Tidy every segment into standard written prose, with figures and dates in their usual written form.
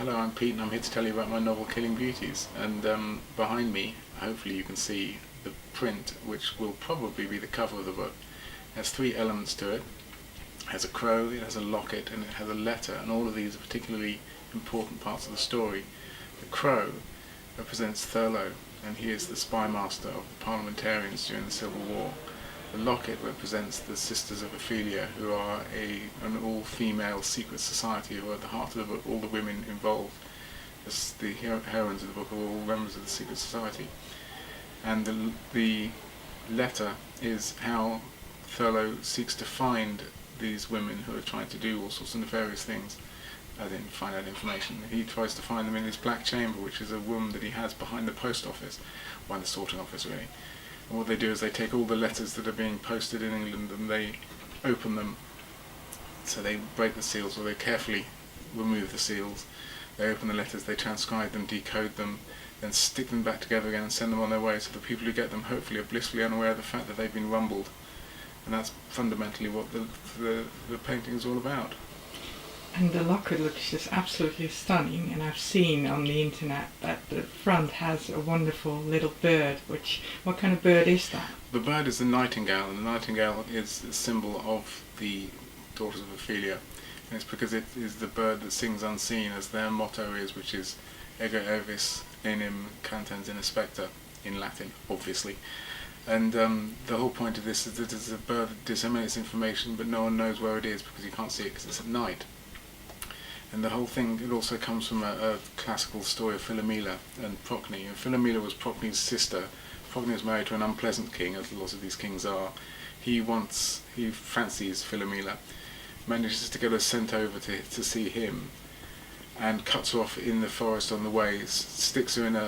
Hello, I'm Pete and I'm here to tell you about my novel Killing Beauties. And behind me, hopefully you can see the print, which will probably be the cover of the book. It has three elements to it. It has a crow, it has a locket, and it has a letter, and all of these are particularly important parts of the story. The crow represents Thurlow, and he is the spy master of the parliamentarians during the Civil War. The locket represents the Sisters of Ophelia, who are an all-female secret society who are at the heart of the book. All the women involved, as the heroines of the book, are all members of the secret society. And the letter is how Thurlow seeks to find these women who are trying to do all sorts of nefarious things. I didn't find out information. He tries to find them in his black chamber, which is a room that he has behind the post office, behind the sorting office really. And what they do is they take all the letters that are being posted in England and they open them. So they break the seals, or they carefully remove the seals. They open the letters, they transcribe them, decode them, then stick them back together again and send them on their way, so the people who get them hopefully are blissfully unaware of the fact that they've been rumbled. And that's fundamentally what the painting is all about. And the locket looks just absolutely stunning, and I've seen on the internet that the front has a wonderful little bird. What kind of bird is that? The bird is the nightingale, and the nightingale is a symbol of the Daughters of Ophelia. And it's because it is the bird that sings unseen, as their motto is, which is Ego Ervis Enim Cantans in Aspecta, in Latin, obviously. And the whole point of this is that it's a bird that disseminates information, but no one knows where it is because you can't see it because it's at night. And the whole thing, it also comes from a classical story of Philomela and Procne. And Philomela was Procne's sister. Procne was married to an unpleasant king, as lots of these kings are. He fancies Philomela, manages to get her sent over to see him, and cuts her off in the forest on the way, sticks her in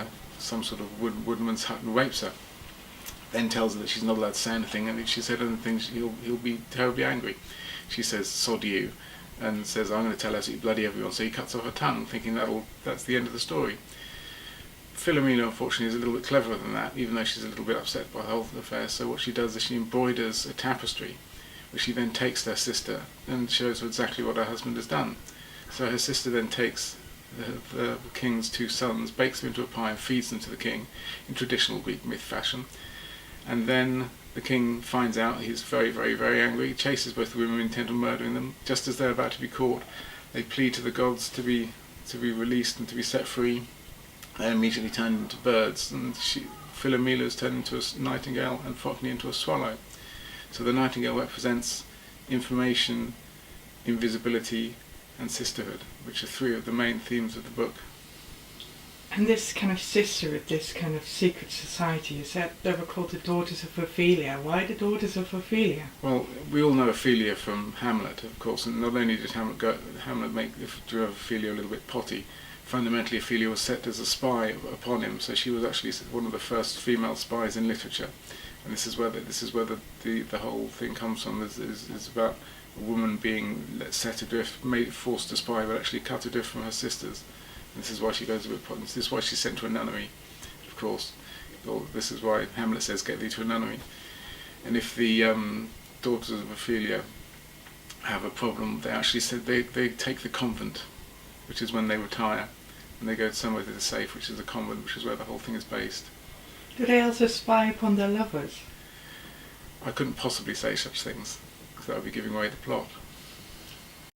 some sort of woodman's hut and rapes her. Then tells her that she's not allowed to say anything, and if she said anything, he'll be terribly angry. She says, "Sod you," and says, "I'm going to tell her to bloody everyone." So he cuts off her tongue, thinking that's the end of the story. Philomela, unfortunately, is a little bit cleverer than that, even though she's a little bit upset by the whole affair. So what she does is she embroiders a tapestry, which she then takes to her sister and shows her exactly what her husband has done. So her sister then takes the king's two sons, bakes them into a pie and feeds them to the king in traditional Greek myth fashion. And then the king finds out. He's very, very, very angry. He chases both the women, intent on murdering them. Just as they're about to be caught, they plead to the gods to be released and to be set free. They immediately turn into birds, and Philomela is turned into a nightingale and Procne into a swallow. So the nightingale represents information, invisibility, and sisterhood, which are three of the main themes of the book. And this kind of sisterhood, this kind of secret society, you said they were called the Daughters of Ophelia. Why the Daughters of Ophelia? Well, we all know Ophelia from Hamlet, of course, and not only did Hamlet make Ophelia a little bit potty, fundamentally Ophelia was set as a spy upon him, so she was actually one of the first female spies in literature. And this is where the whole thing comes from, is about a woman being set adrift, forced to spy, but actually cut adrift from her sisters. This is why she goes a bit potty. This is why she's sent to a nunnery, of course. This is why Hamlet says, "Get thee to a nunnery." And if the Daughters of Ophelia have a problem, they actually said they take the convent, which is when they retire, and they go somewhere that is safe, which is a convent, which is where the whole thing is based. Do they also spy upon their lovers? I couldn't possibly say such things, because that would be giving away the plot.